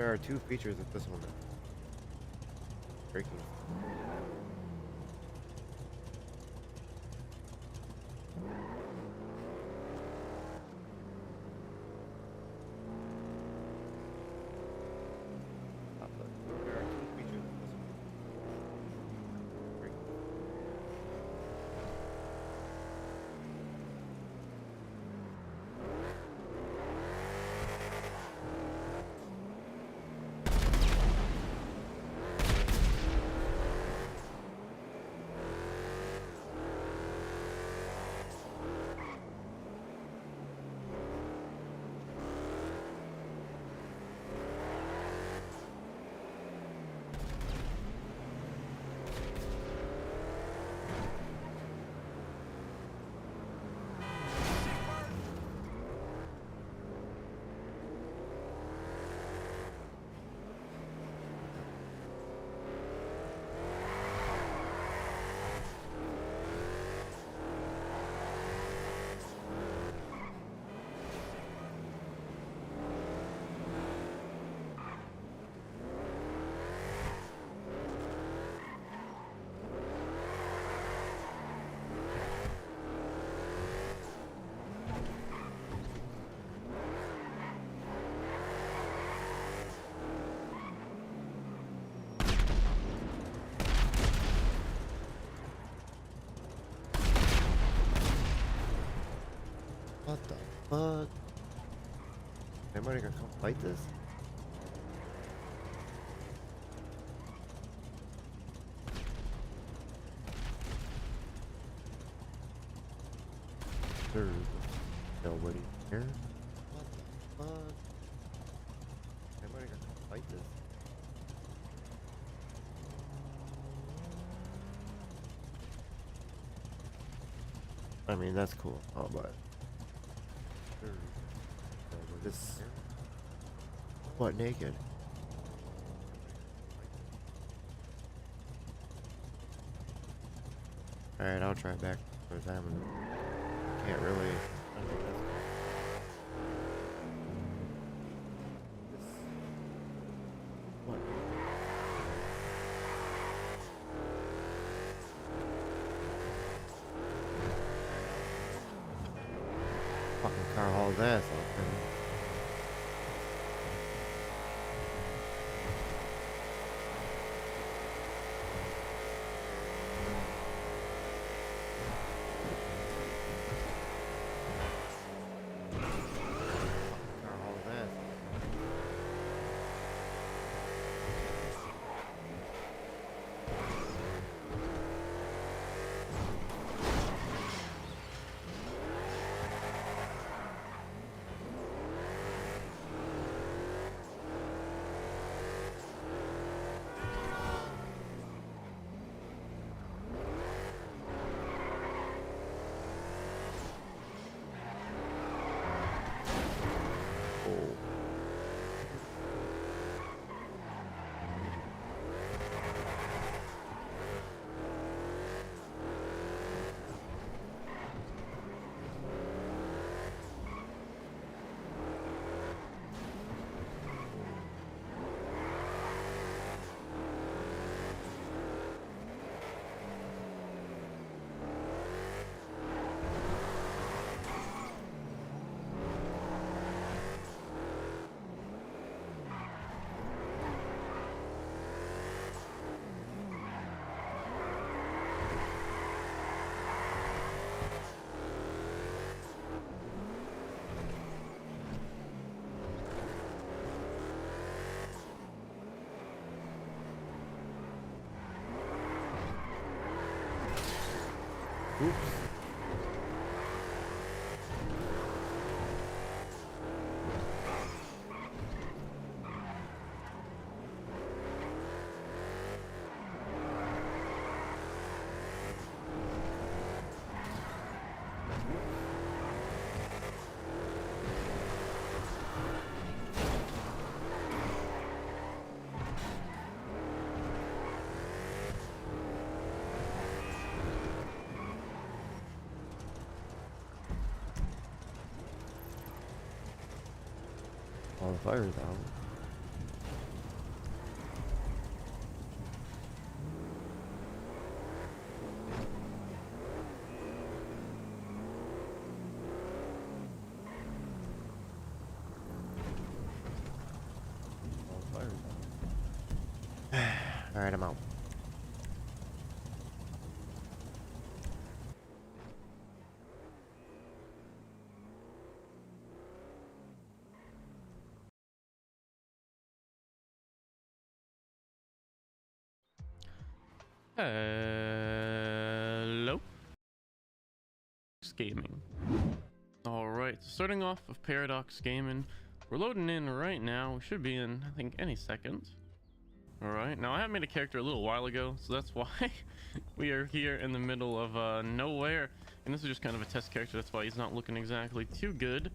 There are two features of this one. Braking. There are two features of this one. Braking. What the fuck? Anybody gonna come fight this? There's nobody here. What the fuck? Anybody gonna come fight this? I mean, that's cool. Oh, but there's nobody this here. What, naked? Alright, I'll try back for them. Can't really. I mean, that's cool. What? Fucking car hauls ass off, man. Car hauls ass off. Oh. Oops. All the fire's out. All right, I'm out. Hello, Gaming. All right, starting off with Paradox Gaming. We're loading in right now. We should be in, I think, any second. All right, now I have made a character a little while ago, so that's why we are here in the middle of nowhere. And this is just kind of a test character. That's why he's not looking exactly too good.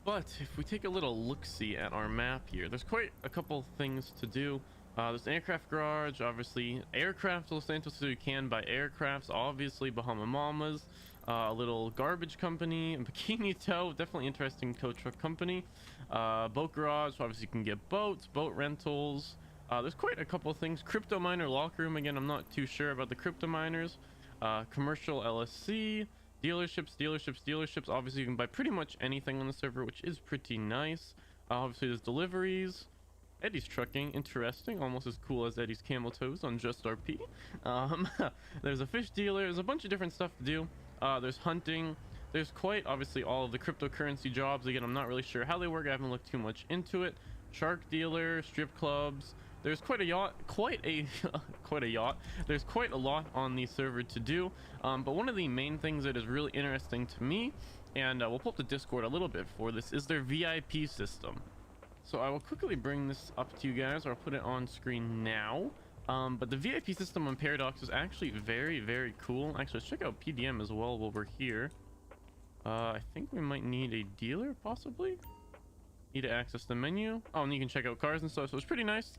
But if we take a little look-see at our map here, there's quite a couple things to do. There's an aircraft garage, obviously aircraft. Los Santos, so you can buy aircrafts, obviously Bahama Mamas, a little garbage company, Bikini Tow, definitely interesting tow truck company, boat garage, so obviously you can get boats, boat rentals. There's quite a couple of things. Crypto miner locker room, again, I'm not too sure about the crypto miners. Commercial LSC, dealerships. Obviously you can buy pretty much anything on the server, which is pretty nice. Obviously there's deliveries. Eddie's trucking, interesting, almost as cool as Eddie's camel toes on Just RP. There's a fish dealer, there's a bunch of different stuff to do. There's hunting, there's quite obviously all of the cryptocurrency jobs. Again, I'm not really sure how they work, I haven't looked too much into it. Shark dealer, strip clubs, there's quite a yacht, there's quite a lot on the server to do. But one of the main things that is really interesting to me, and we'll pull up the Discord a little bit for this, is their VIP system. So I will quickly bring this up to you guys, or I'll put it on screen now. But the VIP system on Paradox is actually very cool. Actually, let's check out PDM as well while we're here. I think we might need a dealer, possibly. Need to access the menu. Oh, and you can check out cars and stuff, so it's pretty nice.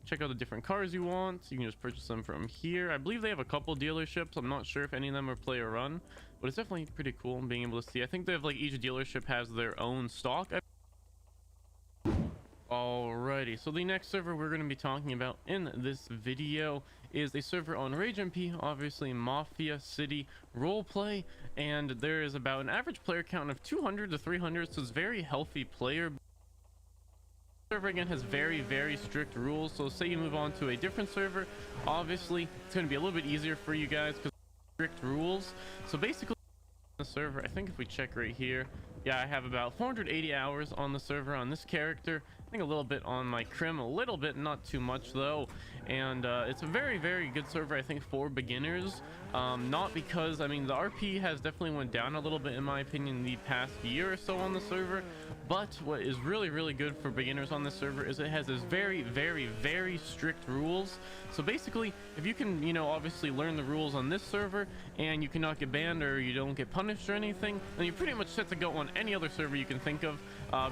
Check out the different cars you want. You can just purchase them from here. I believe they have a couple dealerships. I'm not sure if any of them are player run, but it's definitely pretty cool being able to see. I think they have, like, each dealership has their own stock. Alrighty, so the next server we're going to be talking about in this video is a server on Rage MP, obviously Mafia City roleplay, and there is about an average player count of 200 to 300, so it's very healthy player. The server again has very strict rules, so say you move on to a different server, obviously it's going to be a little bit easier for you guys because strict rules. So basically the server, I think if we check right here, yeah, I have about 480 hours on the server on this character. I think a little bit on my Crim, a little bit, not too much though. And it's a very good server, I think, for beginners. Not because, I mean, the RP has definitely went down a little bit in my opinion the past year or so on the server, but what is really good for beginners on this server is it has this very strict rules. So basically, if you can, you know, obviously learn the rules on this server and you cannot get banned or you don't get punished or anything, then you're pretty much set to go on any other server you can think of,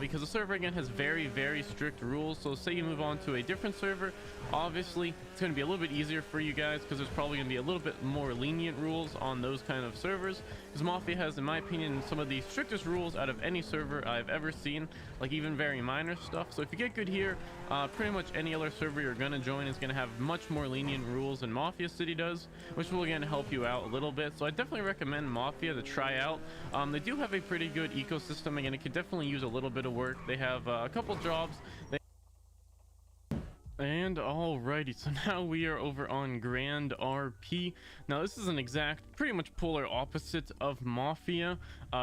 because the server again has very strict rules. So say you move on to a different server, obviously it's going to be a little bit easier for you guys because there's probably going to be a little bit more lenient rules on those kind of servers, because Mafia has, in my opinion, some of the strictest rules out of any server I've ever seen, like even very minor stuff. So if you get good here, pretty much any other server you're going to join is going to have much more lenient rules than Mafia City does, which will again help you out a little bit. So I definitely recommend Mafia to try out. They do have a pretty good ecosystem. Again, it could definitely use a little bit of work. They have a couple jobs. And alrighty, so now we are over on Grand RP. Now this is an exact, pretty much polar opposite of Mafia.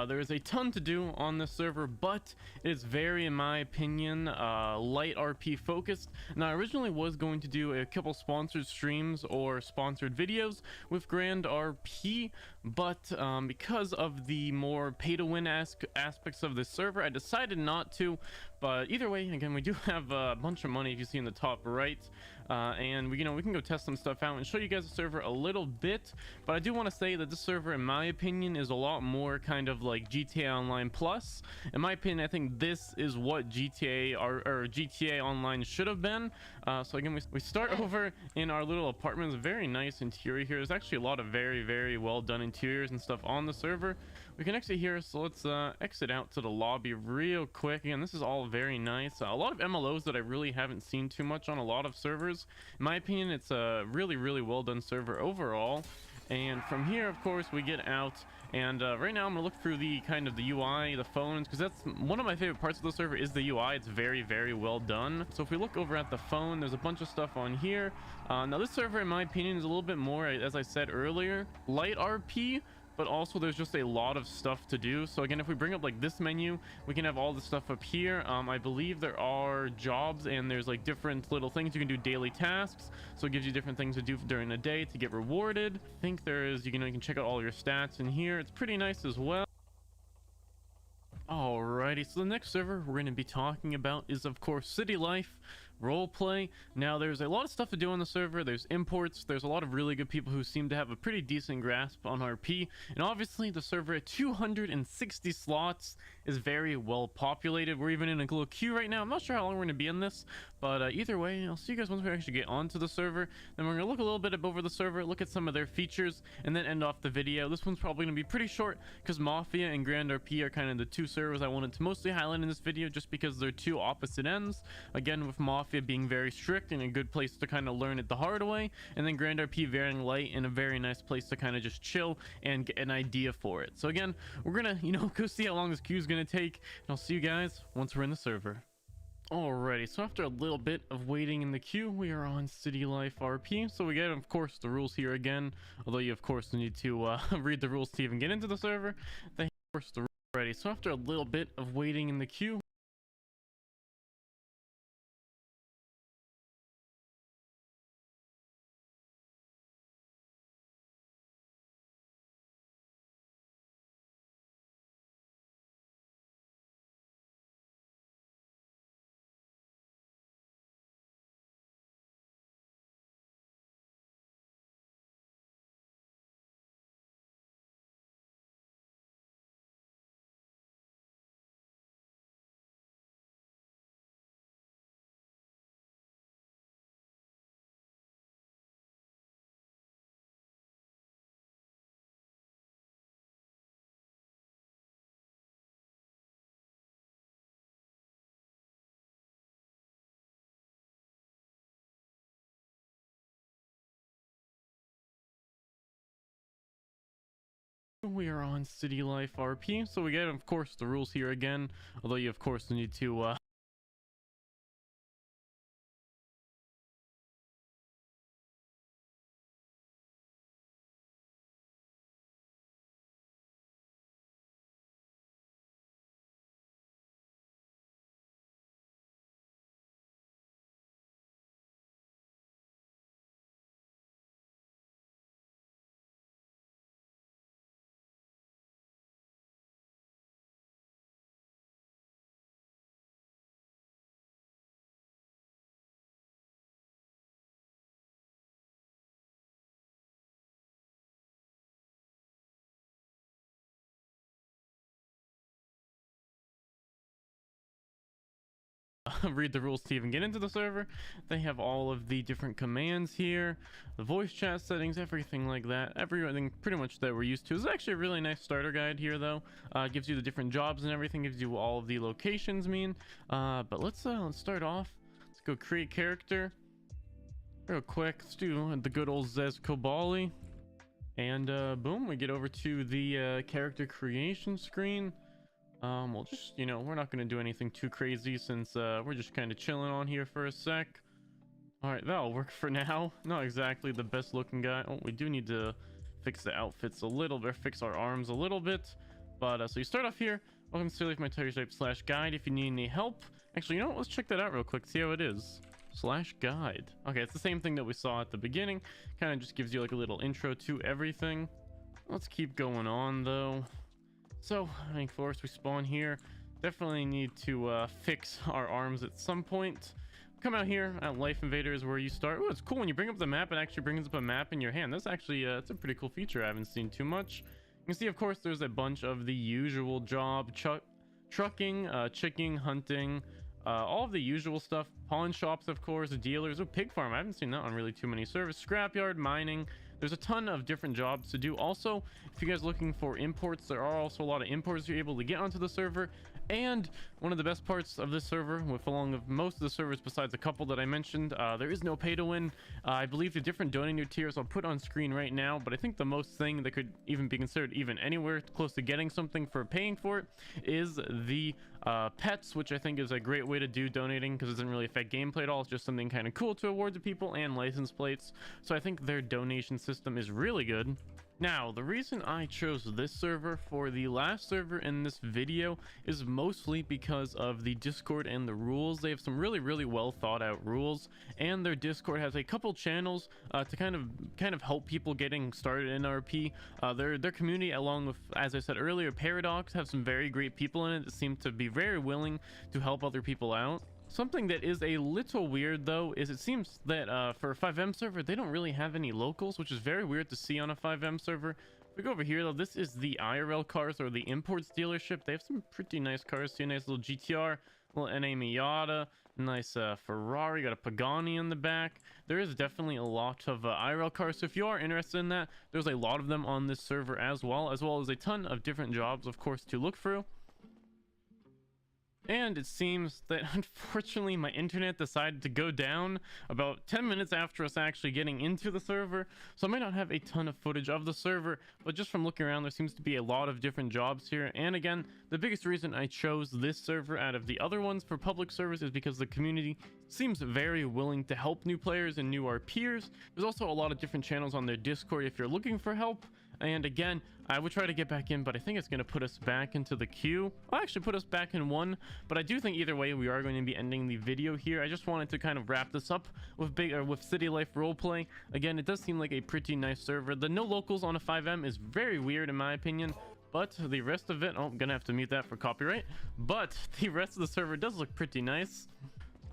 There is a ton to do on this server, but it's very, in my opinion, light RP focused. Now I originally was going to do a couple sponsored streams or sponsored videos with Grand RP, but because of the more pay-to-win aspects of this server, I decided not to. But either way, again, we do have a bunch of money, if you see in the top right, and we can go test some stuff out and show you guys the server a little bit. But I do want to say that this server, in my opinion, is a lot more kind of like GTA Online Plus. In my opinion, I think this is what GTA or GTA Online should have been. So again, we start over in our little apartment. It's a very nice interior here. There's actually a lot of very well done interiors and stuff on the server. We can exit here, so let's exit out to the lobby real quick. Again, this is all very nice. A lot of MLOs that I really haven't seen too much on a lot of servers. In my opinion, it's a really well done server overall. And from here, of course, we get out And right now I'm gonna look through the kind of the UI, the phones, because that's one of my favorite parts of the server is the UI. It's very well done. So if we look over at the phone, there's a bunch of stuff on here. Now this server, in my opinion, is a little bit more, as I said earlier, light RP, but also there's just a lot of stuff to do. So again, if we bring up like this menu, we can have all the stuff up here. I believe there are jobs and there's like different little things you can do, daily tasks, so it gives you different things to do during the day to get rewarded. I think there is, you can check out all your stats in here. It's pretty nice as well. Alrighty, so the next server we're going to be talking about is, of course, City Life Roleplay. Now, there's a lot of stuff to do on the server. There's imports. There's a lot of really good people who seem to have a pretty decent grasp on RP. And obviously, the server at 260 slots is very well populated. We're even in a little queue right now. I'm not sure how long we're going to be in this, but either way, I'll see you guys once we actually get onto the server. Then we're going to look a little bit over the server, look at some of their features, and then end off the video. This one's probably going to be pretty short because Mafia and Grand RP are kind of the two servers I wanted to mostly highlight in this video, just because they're two opposite ends. Again, with Mafia being very strict and a good place to kind of learn it the hard way, and then Grand RP very light and a very nice place to kind of just chill and get an idea for it. So again, we're gonna go see how long this queue is gonna take, and I'll see you guys once we're in the server. Alrighty, so after a little bit of waiting in the queue, we are on City Life RP. So we get, of course, the rules here again, although you of course need to read the rules to even get into the server. Then, of course, the Alrighty, so after a little bit of waiting in the queue, we are on City Life RP. So we get, of course, the rules here again, although you of course need to read the rules to even get into the server. They have all of the different commands here, the voice chat settings, everything like that, everything pretty much that we're used to. It's actually a really nice starter guide here, though. Gives you the different jobs and everything, gives you all of the locations but let's start off. Let's go create character real quick. Let's do the good old Zez Kobali, and boom, we get over to the character creation screen. We'll just, we're not going to do anything too crazy since we're just kind of chilling on here for a sec. All right, that'll work for now. Not exactly the best looking guy. Oh, we do need to fix the outfits a little bit, fix our arms a little bit. But so you start off here. Welcome to Life, my type/guide. If you need any help, actually, let's check that out real quick, see how it is. /guide. Okay, it's the same thing that we saw at the beginning. Kind of just gives you like a little intro to everything. Let's keep going on though. So, I think first we spawn here. Definitely need to fix our arms at some point. Come out here at Life Invader is where you start. Oh, it's cool when you bring up the map, it actually brings up a map in your hand. That's actually it's a pretty cool feature I haven't seen too much. You can see, of course, there's a bunch of the usual job, trucking, chicking, hunting, all of the usual stuff. Pawn shops, of course, dealers. Oh, pig farm. I haven't seen that on really too many servers. Scrapyard, mining. There's a ton of different jobs to do. Also, if you guys are looking for imports, there are also a lot of imports you're able to get onto the server. And one of the best parts of this server, with along with most of the servers besides a couple that I mentioned, there is no pay to win. I believe the different donator tiers I'll put on screen right now, but I think the most thing that could even be considered even anywhere close to getting something for paying for it is the pets, which I think is a great way to do donating because it doesn't really affect gameplay at all. It's just something kind of cool to award to people, and license plates. So I think their donation system is really good. Now, the reason I chose this server for the last server in this video is mostly because of the Discord and the rules. They have some really well thought out rules, and their Discord has a couple channels to kind of help people getting started in RP. Their community, along with, as I said earlier, Paradox, have some very great people in it that seem to be very willing to help other people out. Something that is a little weird though is it seems that for a FiveM server they don't really have any locals, which is very weird to see on a FiveM server. If we go over here though, this is the IRL cars, or the imports dealership. They have some pretty nice cars. See a nice little GTR, little NA Miata, nice Ferrari, got a Pagani in the back. There is definitely a lot of IRL cars, so if you are interested in that, there's a lot of them on this server as well as a ton of different jobs, of course, to look through. And it seems that unfortunately my internet decided to go down about 10 minutes after us actually getting into the server, so I might not have a ton of footage of the server, but just from looking around there seems to be a lot of different jobs here. And again, the biggest reason I chose this server out of the other ones for public service is because the community seems very willing to help new players and new RPers. There's also a lot of different channels on their Discord if you're looking for help. And again, I would try to get back in, but I think it's going to put us back into the queue. I'll actually put us back in one, but I do think either way we are going to be ending the video here. I just wanted to kind of wrap this up with City Life Roleplay. Again, it does seem like a pretty nice server. The no locals on a FiveM is very weird in my opinion, but the rest of it, oh, I'm gonna have to mute that for copyright, but the rest of the server does look pretty nice.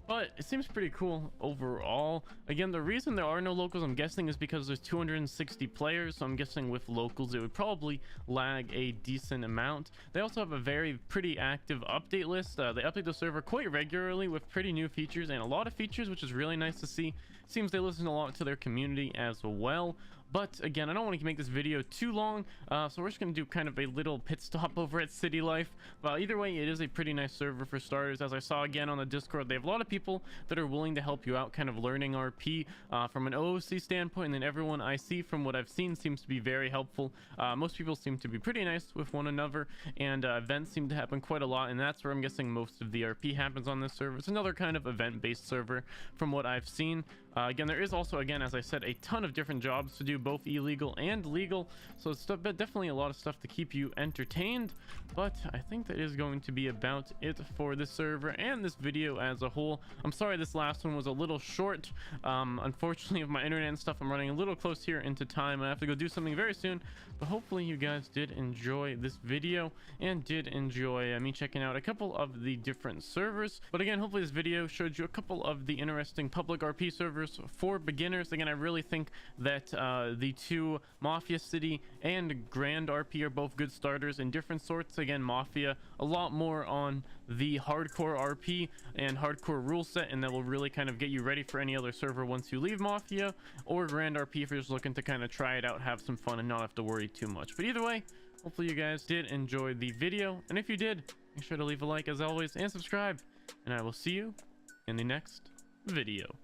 But it seems pretty cool overall. Again, the reason there are no locals, I'm guessing, is because there's 260 players. So I'm guessing with locals, it would probably lag a decent amount. They also have a pretty active update list. They update the server quite regularly with pretty new features and a lot of features, which is really nice to see. Seems they listen a lot to their community as well. But again, I don't want to make this video too long, so we're just going to do kind of a little pit stop over at City Life. But either way, it is a pretty nice server for starters. As I saw again on the Discord, they have a lot of people that are willing to help you out, kind of learning RP from an OOC standpoint, and then everyone I see from what I've seen seems to be very helpful. Most people seem to be pretty nice with one another, and events seem to happen quite a lot, and that's where I'm guessing most of the RP happens on this server. It's another kind of event-based server from what I've seen. Again, there is also, again, as I said, a ton of different jobs to do, both illegal and legal, so it's definitely a lot of stuff to keep you entertained. But I think that is going to be about it for this server and this video as a whole. I'm sorry this last one was a little short. Unfortunately, with my internet and stuff, I'm running a little close here into time. I have to go do something very soon, but hopefully you guys did enjoy this video and did enjoy me checking out a couple of the different servers. But again, hopefully this video showed you a couple of the interesting public RP servers for beginners. Again, I really think that the two, Mafia City and Grand RP, are both good starters in different sorts. Again, Mafia a lot more on the hardcore RP and hardcore rule set, and that will really kind of get you ready for any other server once you leave Mafia, or Grand RP if you're just looking to kind of try it out, have some fun, and not have to worry too much. But either way, hopefully you guys did enjoy the video, and if you did, make sure to leave a like as always and subscribe, and I will see you in the next video.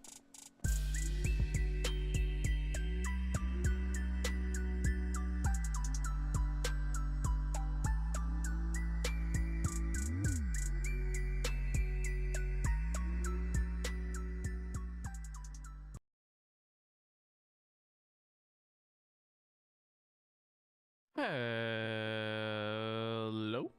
Hello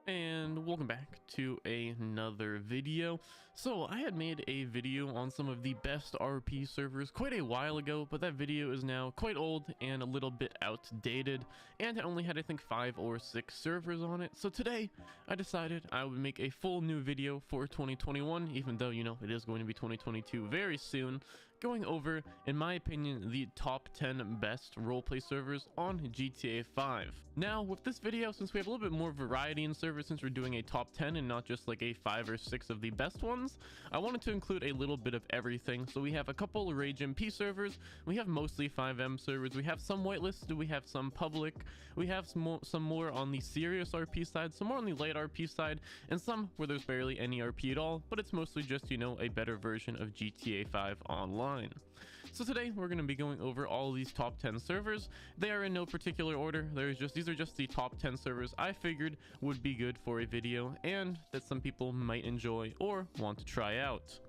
and welcome back to another video. So I had made a video on some of the best RP servers quite a while ago, but that video is now quite old and a little bit outdated, and it only had, I think, 5 or 6 servers on it. So today I decided I would make a full new video for 2021, even though, you know, it is going to be 2022 very soon, going over, in my opinion, the top 10 best roleplay servers on GTA 5. Now, with this video, since we have a little bit more variety in servers, since we're doing a top 10 and not just like a 5 or 6 of the best ones, I wanted to include a little bit of everything. So we have a couple Rage MP servers, we have mostly FiveM servers, we have some whitelisted, we have some public, we have some more on the serious RP side, some more on the light RP side, and some where there's barely any RP at all, but it's mostly just, you know, a better version of GTA 5 online. So today we're going to be going over all these top 10 servers. They are in no particular order. These are just the top 10 servers I figured would be good for a video and that some people might enjoy or want to try out.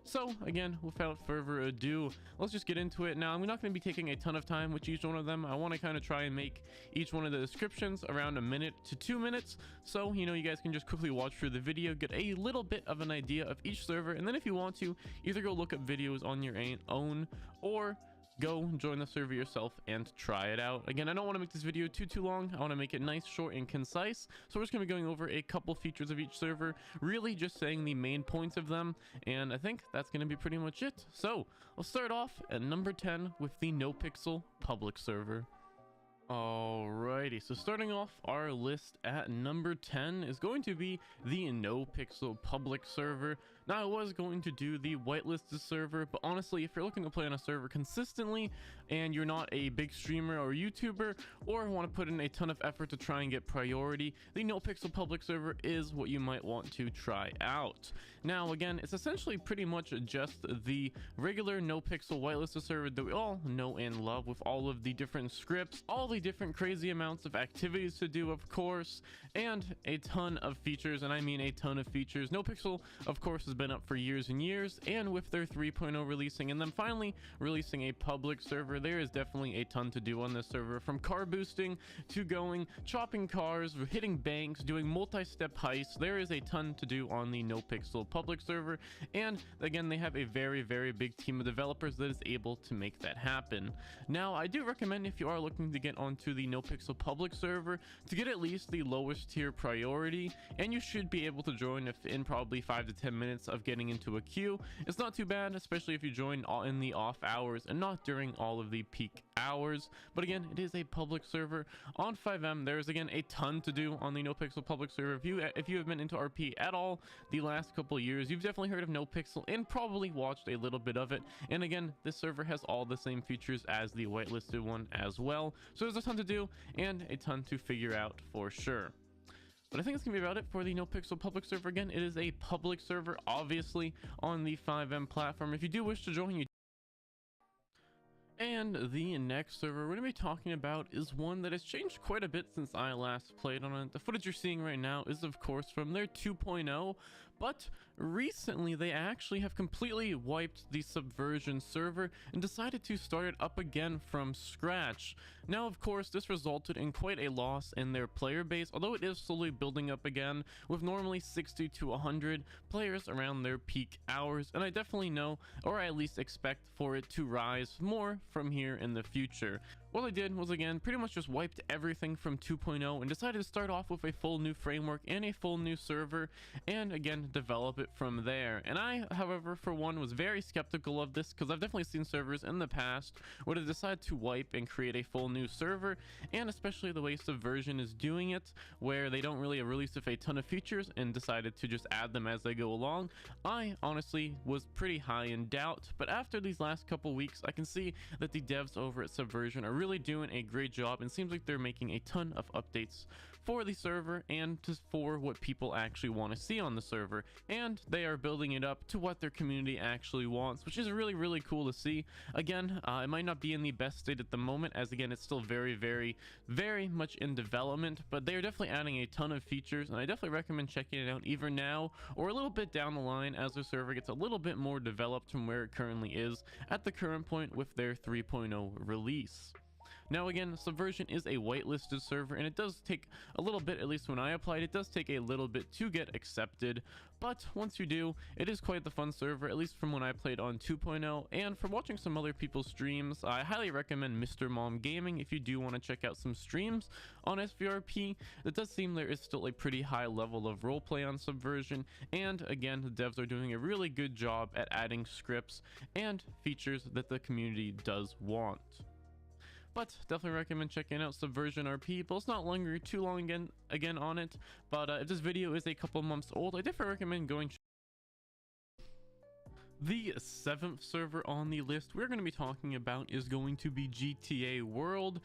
So again, without further ado, let's just get into it. Now, I'm not going to be taking a ton of time with each one of them. I want to kind of try and make each one of the descriptions around 1 minute to 2 minutes, so you know, you guys can just quickly watch through the video, get a little bit of an idea of each server, and then if you want to, either go look up videos on your own or go join the server yourself and try it out. Again, I don't want to make this video too long. I want to make it nice, short, and concise. So we're just going to be going over a couple features of each server, really just saying the main points of them, and I think that's going to be pretty much it. So we'll start off at number 10 with the No Pixel public server. Alrighty, so starting off our list at number 10 is going to be the No Pixel public server. Now, I was going to do the whitelisted server, but honestly, if you're looking to play on a server consistently and you're not a big streamer or YouTuber or want to put in a ton of effort to try and get priority, the No Pixel public server is what you might want to try out. Now, again, it's essentially pretty much just the regular No Pixel whitelisted server that we all know and love, with all of the different scripts, all the different crazy amounts of activities to do, of course, and a ton of features, and I mean a ton of features. No Pixel, of course, has been up for years and years, and with their 3.0 releasing and then finally releasing a public server, there is definitely a ton to do on this server, from car boosting to chopping cars, hitting banks, doing multi-step heists. There is a ton to do on the No Pixel public server, and again, they have a very big team of developers that is able to make that happen. Now, I do recommend, if you are looking to get onto the No Pixel public server, to get at least the lowest tier priority, and you should be able to join in probably 5 to 10 minutes of getting into a queue. It's not too bad, especially if you join in the off hours and not during all of the peak hours. But again, it is a public server on FiveM. There's again a ton to do on the No Pixel public server. If you have been into RP at all the last couple of years, you've definitely heard of No Pixel and probably watched a little bit of it. And again, this server has all the same features as the whitelisted one as well, so there's a ton to do and a ton to figure out for sure. But I think it's gonna be about it for the No Pixel public server. Again, it is a public server, obviously, on the FiveM platform. If you do wish to join, you. And the next server we're going to be talking about is one that has changed quite a bit since I last played on it. The footage you're seeing right now is, of course, from their 2.0, but recently they actually have completely wiped the Subversion server and decided to start it up again from scratch. Now, of course, this resulted in quite a loss in their player base, although it is slowly building up again, with normally 60 to 100 players around their peak hours, and I definitely know, or I at least expect, for it to rise more from here in the future. What I did was, again, pretty much just wiped everything from 2.0 and decided to start off with a full new framework and a full new server, and again, develop it from there. And I, however, for one, was very skeptical of this, because I've definitely seen servers in the past where they decide to wipe and create a full new server, and especially the way Subversion is doing it, where they don't really release a ton of features and decided to just add them as they go along. I honestly was pretty high in doubt, but after these last couple weeks, I can see that the devs over at Subversion are really doing a great job, and seems like they're making a ton of updates for the server and for what people actually want to see on the server, and they are building it up to what their community actually wants, which is really cool to see. Again, it might not be in the best state at the moment, as again, it's still very much in development, but they're definitely adding a ton of features, and I definitely recommend checking it out either now or a little bit down the line as the server gets a little bit more developed from where it currently is at the current point with their 3.0 release. Now again, Subversion is a whitelisted server, and it does take a little bit, at least when I applied, it does take a little bit to get accepted, but once you do, it is quite the fun server, at least from when I played on 2.0, and from watching some other people's streams. I highly recommend Mr. Mom Gaming if you do want to check out some streams on FiveM. It does seem there is still a pretty high level of roleplay on Subversion, and again, the devs are doing a really good job at adding scripts and features that the community does want. But definitely recommend checking out Subversion RP, but let's not linger too long again on it. But if this video is a couple months old, I definitely recommend going. The 7th server on the list we're going to be talking about is going to be GTA World,